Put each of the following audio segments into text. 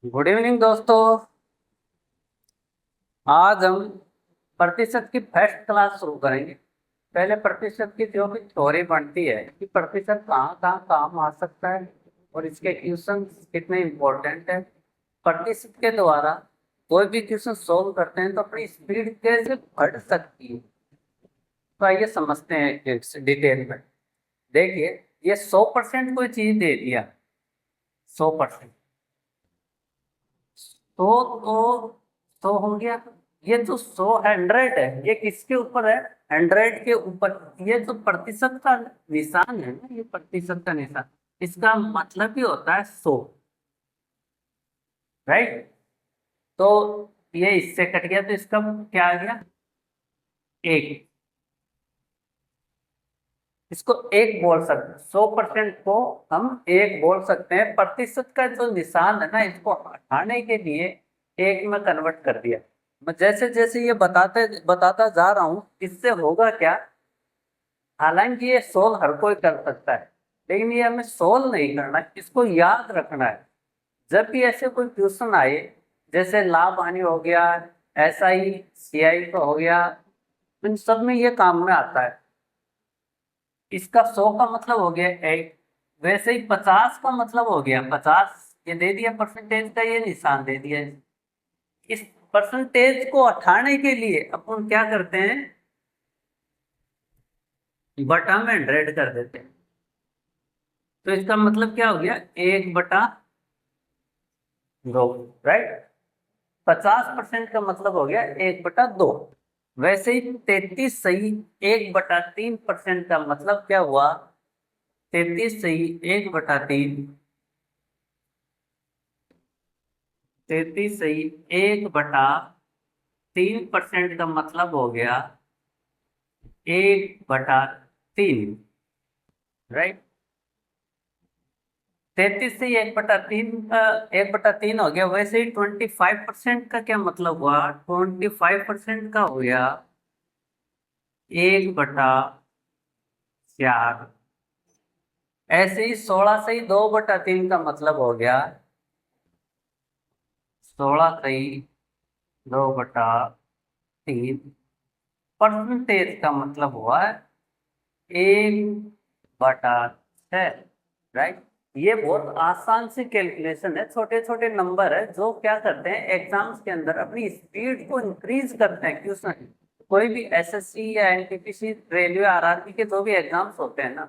Good evening दोस्तों। आज हम प्रतिशत की फर्स्ट क्लास शुरू करेंगे। पहले प्रतिशत की जो भी थ्योरी बनती है कि प्रतिशत कहाँ कहाँ काम आ सकता है और इसके क्वेश्चन कितने इम्पोर्टेंट है। प्रतिशत के द्वारा कोई भी क्वेश्चन सोल्व करते हैं तो अपनी स्पीड कैसे बढ़ सकती है। तो आइए समझते हैं इस डिटेल में। देखिए, ये 100% कोई चीज दे दिया। 100%। तो हो गया। ये जो 100 है ये किसके ऊपर है? 100 के ऊपर। ये जो प्रतिशत का निशान है ना, ये प्रतिशत का निशान, इसका मतलब ही होता है 100। राइट। तो ये इससे कट गया तो इसका क्या आ गया? एक। इसको एक बोल सकते हैं, 100% को हम एक बोल सकते हैं। प्रतिशत का जो निशान है ना, इसको हटाने के लिए एक में कन्वर्ट कर दिया। मैं जैसे जैसे ये बताते बताता जा रहा हूं, इससे होगा क्या। हालांकि ये सोल्व हर कोई कर सकता है, लेकिन ये हमें सोल्व नहीं करना है, इसको याद रखना है। जब भी ऐसे कोई क्वेश्चन आए, जैसे लाभ हानि हो गया, SI CI का हो गया, इन सब में ये काम में आता है। इसका 100 का मतलब हो गया एक। वैसे ही 50 का मतलब हो गया 50। ये दे दिया परसेंटेज का, ये निशान दे दिया। इस परसेंटेज को हटाने के लिए अपन क्या करते हैं? बटा में 100 कर देते हैं। तो इसका मतलब क्या हो गया? 1/2। राइट। 50% का मतलब हो गया 1/2। वैसे ही 33 सही 1/3% का मतलब क्या हुआ? 33 सही 1/3। 33 सही 1/3% का मतलब हो गया 1/3। राइट। 33 से 1/3 का 1/3 हो गया। वैसे ही 25% का क्या मतलब हुआ? 25% का हो गया 1/4। ऐसे ही 16 से ही 2/3 का मतलब हो गया 16 से ही 2/3। परसेंटेज का मतलब हुआ 1/6। राइट। ये बहुत आसान सी कैलकुलेशन है। छोटे छोटे नंबर है जो क्या करते हैं एग्जाम्स के अंदर अपनी स्पीड को इंक्रीज करते हैं। क्वेश्चन कोई भी SSC या NTPC रेलवे RRB के जो भी एग्जाम्स होते हैं ना,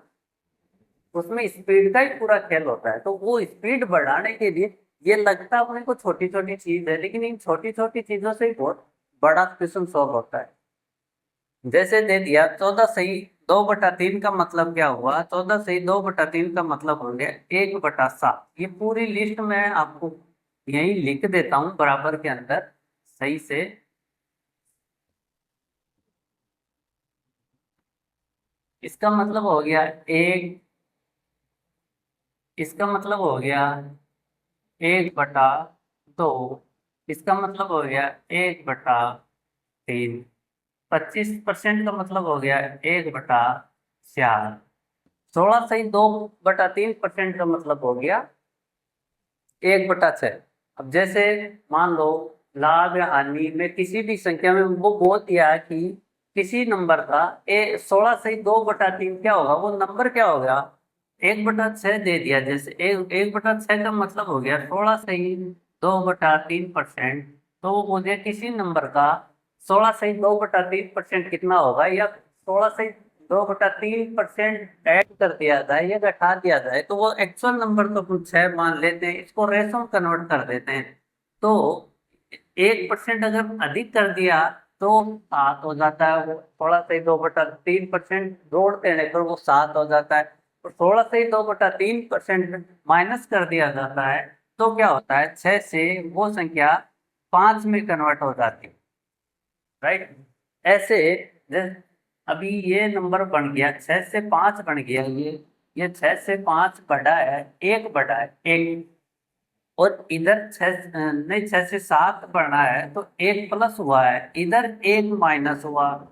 उसमें स्पीड का ही पूरा खेल होता है। तो वो स्पीड बढ़ाने के लिए, ये लगता है अपने को छोटी छोटी चीज है, लेकिन इन छोटी छोटी चीजों से ही बहुत बड़ा क्वेश्चन सॉल्व होता है। जैसे दे दिया 14 सही 2/3 का मतलब क्या हुआ? 14 सही 2/3 का मतलब हो गया 1/7। ये पूरी लिस्ट मैं आपको यही लिख देता हूँ बराबर के अंदर सही से। इसका मतलब हो गया एक। इसका मतलब हो गया 1/2। इसका मतलब हो गया 1/3। 25% का मतलब हो गया 1/4। 16 सही 2/3% का मतलब हो गया 1/6। अब जैसे मान लो लाभ या हानि में किसी भी संख्या में वो बोल दिया कि किसी नंबर का 16 सही 2/3 क्या होगा, वो नंबर क्या होगा? 1/6 दे दिया। जैसे 1/6 का मतलब हो गया 16 सही 2/3%। तो वो बोल दिया किसी नंबर का 16 सही 2/3% कितना होगा, या 16 सही 2/3% ऐड कर दिया जाए या घटा दिया जाए तो वो एक्चुअल नंबर तो कुछ 6 मान लेते हैं, इसको रेशो में कन्वर्ट कर देते हैं। तो 1% अगर अधिक कर दिया तो 7 हो जाता है। वो 16 सही 2/3% जोड़ देने पर वो 7 हो जाता है। और 16 सही 2/3% माइनस कर दिया जाता है तो क्या होता है? 6 से वो संख्या 5 में कन्वर्ट हो जाती है। राइट। ऐसे जैसे अभी ये नंबर बन गया 6 से 5 बन गया। ये 6 से 5 बढ़ा है, एक बढ़ा है एक। और इधर 6 नहीं 6 से 7 बढ़ा है तो एक प्लस हुआ है, इधर एक माइनस हुआ।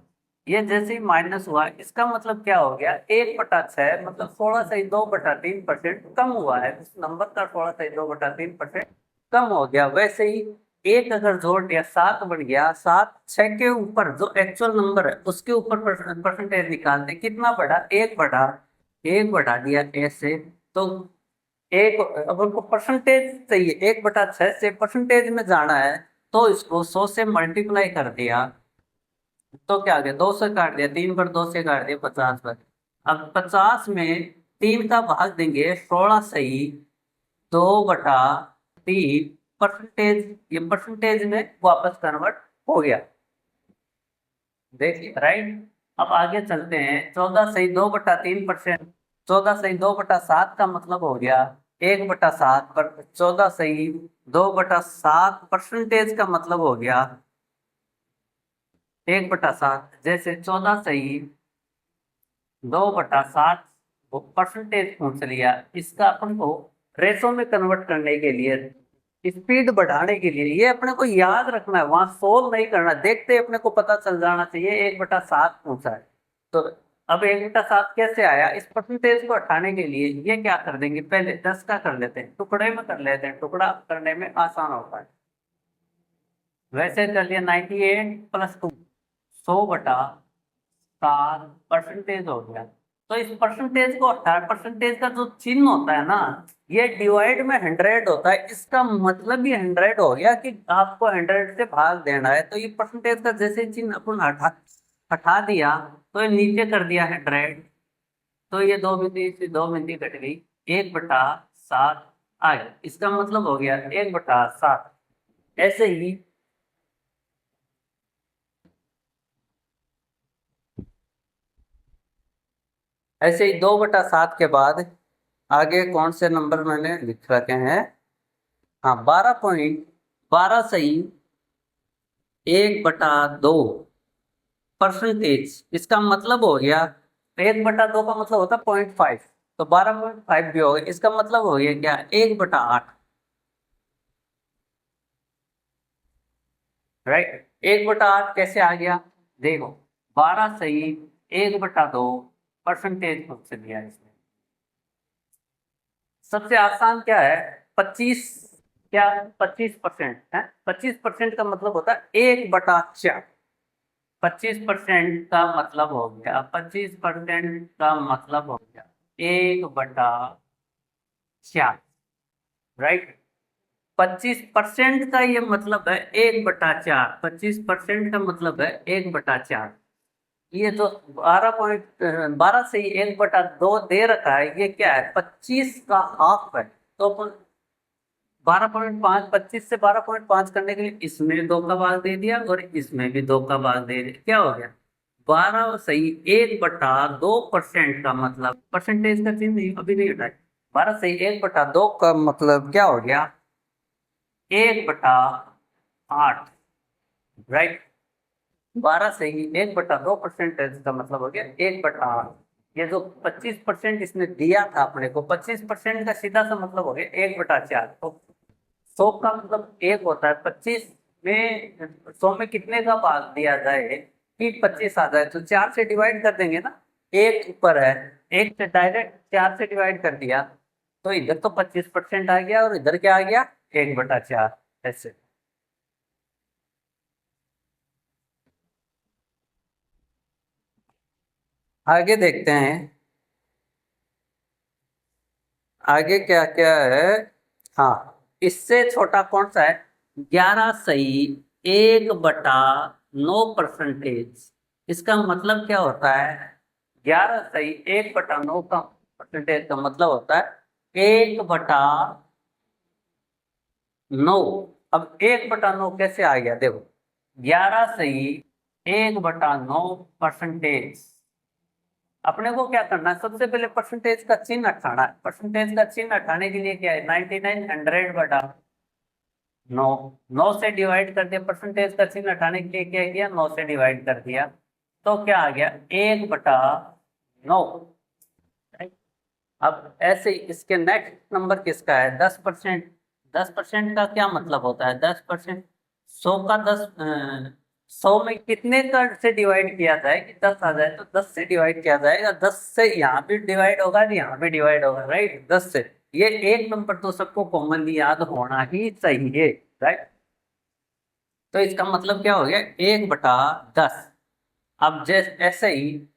ये जैसे ही माइनस हुआ इसका मतलब क्या हो गया? 1/6 मतलब 16 सही 2/3% कम हुआ है। उस नंबर का 16 सही 2/3% कम हो गया, वैसे ही एक अगर जोड़ दिया 7 बन गया, 7 6 के ऊपर जो एक्चुअल नंबर है उसके ऊपर परसेंटेज निकालते कितना बढ़ा, एक बढ़ा, एक बढ़ा दिया ऐसे। तो एक, अब उनको परसेंटेज चाहिए, 1/6 से परसेंटेज में जाना है, तो इसको 100 से मल्टीप्लाई कर दिया, तो क्या आ गया, 2 से काट दिया, 3 पर 2 से काट दिया, 50 पर। अब 50 में 3 का भाग देंगे, 16 सही, 2/3 परसेंटेज, ये परसेंटेज में वापस कन्वर्ट हो गया। देखिए राइट। अब आगे चलते हैं, 14 सही 2/3%, 14 सही 2/7 का मतलब हो गया 1/7 पर, 14 सही 2/7 परसेंटेज का मतलब हो गया 1/7। जैसे 14 सही 2/7 परसेंटेज पूछ लिया, इसका अपन को रेशो में कन्वर्ट करने के लिए, स्पीड बढ़ाने के लिए, ये अपने को याद रखना है, वहां सोल्व नहीं करना, देखते ही अपने को पता चल जाना चाहिए 1/7 पूछा है। तो अब 1/7 कैसे आया, इस परसेंटेज को हटाने के लिए ये क्या कर देंगे, पहले 10 का कर लेते हैं, टुकड़े में कर लेते हैं, टुकड़ा करने में आसान होता है। वैसे चलिए 98 + 2 100/7 परसेंटेज हो गया। तो इस परसेंटेज को हटा, परसेंटेज का जो चिन्ह होता है ना, ये डिवाइड में 100 होता है, इसका मतलब ही 100 हो गया कि आपको 100 से भाग देना है। तो ये परसेंटेज का जैसे चिन्ह अपन हटा हटा दिया, तो ये नीचे कर दिया 100, तो ये 2 बिंदी से 2 बिंदी कट गई, 1/7 आ गया, इसका मतलब हो गया 1/7। ऐसे ही ऐसे ही 2/7 के बाद आगे कौन से नंबर मैंने लिख रखे हैं, हाँ 12 सही 1/2 परसेंटेज, इसका मतलब हो गया 1/2 का मतलब होता है 0.5, तो 12.5 भी हो गया, इसका मतलब हो गया क्या, 1/8। राइट, 1/8 कैसे आ गया, देखो 12 सही 1/2 परसेंटेज पूछ लिया इसमें। सबसे आसान क्या है, 25, क्या 25% है, 25% का मतलब होता है 1/4। 25% का मतलब हो गया, 25% का मतलब हो गया 1/4। राइट, 25% का ये मतलब है 1/4, 25% का मतलब है 1/4। ये जो 12 से ही 1/2 दे रखा है, ये क्या है, 25 का हाफ है। तो अपन 12.5, 25 से 12.5 करने के लिए इसमें 2 का भाग दे दिया और इसमें भी 2 का भाग दे दिया, क्या हो गया 12 सही 1/2%। का मतलब परसेंटेज का चिन्ह अभी नहीं हटाए, 12 सही 1/2 का मतलब क्या हो गया 1/8। राइट, 12 से ही 1/2 परसेंटेज का मतलब हो गया 1/8। ये जो 25% इसने दिया था अपने को, 25% का सीधा सा मतलब हो गया 1/4। तो 100 का मतलब 1 होता है, 25 में 100 में कितने का भाग दिया जाए कि 25 आ जाए, तो 4 से डिवाइड कर देंगे ना, एक ऊपर है, एक से डायरेक्ट 4 से डिवाइड कर दिया, तो इधर तो 25% आ गया और इधर क्या आ गया 1/4। ऐसे आगे देखते हैं, आगे क्या क्या है। हाँ, इससे छोटा कौन सा है, 11 सही 1/9 परसेंटेज। इसका मतलब क्या होता है, 11 सही 1/9 का परसेंटेज का मतलब होता है 1/9। अब 1/9 कैसे आ गया, देखो 11 सही 1/9 परसेंटेज। अपने को क्या करना है, सबसे पहले परसेंटेज का चिन्ह हटाना है। परसेंटेज का चिन्ह हटाने के लिए क्या है, 99 100/9, 9 से डिवाइड कर दिया, परसेंटेज का चिन्ह हटाने के लिए क्या किया, 9 से डिवाइड कर दिया, तो क्या आ गया 1/9। अब ऐसे ही इसके नेक्स्ट नंबर किसका है, 10%। 10% का क्या मतलब होता है, 10%, 100 का 10, 100 में कितने का से डिवाइड किया जाए कि 10 आ जाए, तो 10 से डिवाइड किया जाएगा, 10 से यहाँ भी डिवाइड होगा, यहाँ भी डिवाइड होगा, राइट, 10 से। ये एक नंबर तो सबको कॉमनली याद होना ही चाहिए, राइट। तो इसका मतलब क्या हो गया, 1/10। अब जैसे ऐसे ही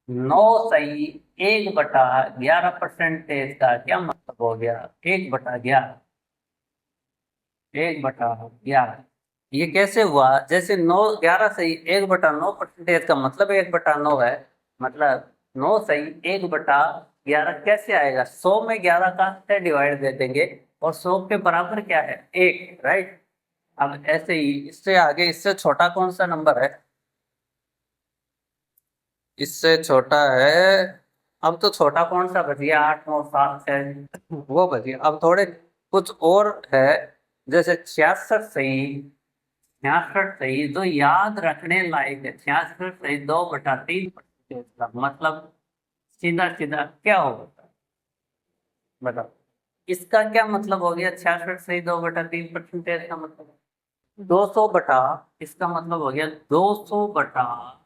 9 सही 1/11 परसेंटेज का क्या मतलब हो गया, 1/11, 1/11। ये कैसे हुआ, जैसे 9 11 सही 1/9 परसेंटेज का मतलब 1/9 है, मतलब 9 सही 1/11 कैसे आएगा, 100 में 11 का से डिवाइड दे देंगे और 100 के बराबर क्या है, 1, राइट। अब ऐसे ही इससे आगे, इससे छोटा कौन सा नंबर है, इससे छोटा है, अब तो छोटा कौन सा बच गया, 8 9 7 6 वो बच गया। अब थोड़े कुछ और है, जैसे 66 सही, 66 सही जो याद रखने लायक है, 66 सही 2/3 परसेंटेज का मतलब सीधा सीधा क्या होगा, बताओ। इसका क्या मतलब हो गया, 66 सही 2/3 परसेंटेज का मतलब 200 बटा, इसका मतलब हो गया 200/3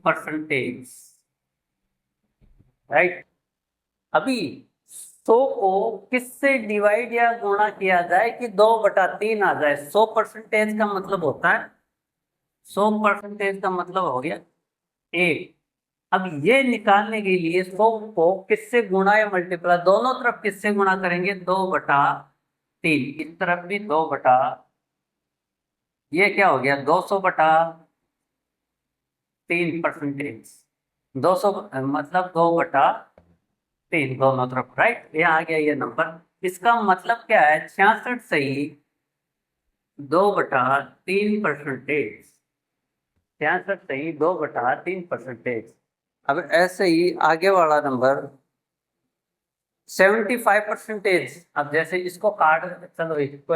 परसेंटेज, राइट। अभी 100 को किससे डिवाइड या गुणा किया जाए कि 2/3 आ जाए, 100% का मतलब होता है, 100% का मतलब हो गया 1। अब ये निकालने के लिए 100 को किससे गुणा या मल्टीप्लाई, दोनों तरफ किससे गुणा करेंगे, 2/3, इस तरफ भी 2 बटा, ये क्या हो गया 200/3 परसेंटेज, 200 मतलब 2/3 दोनों तरफ, राइट। ये आ गया ये नंबर। इसका मतलब क्या है, 66 सही 2/3 परसेंटेज, 66 सही 2/3 परसेंटेज। अब ऐसे ही आगे वाला नंबर 75 परसेंटेज। अब जैसे इसको काट, चलो इसको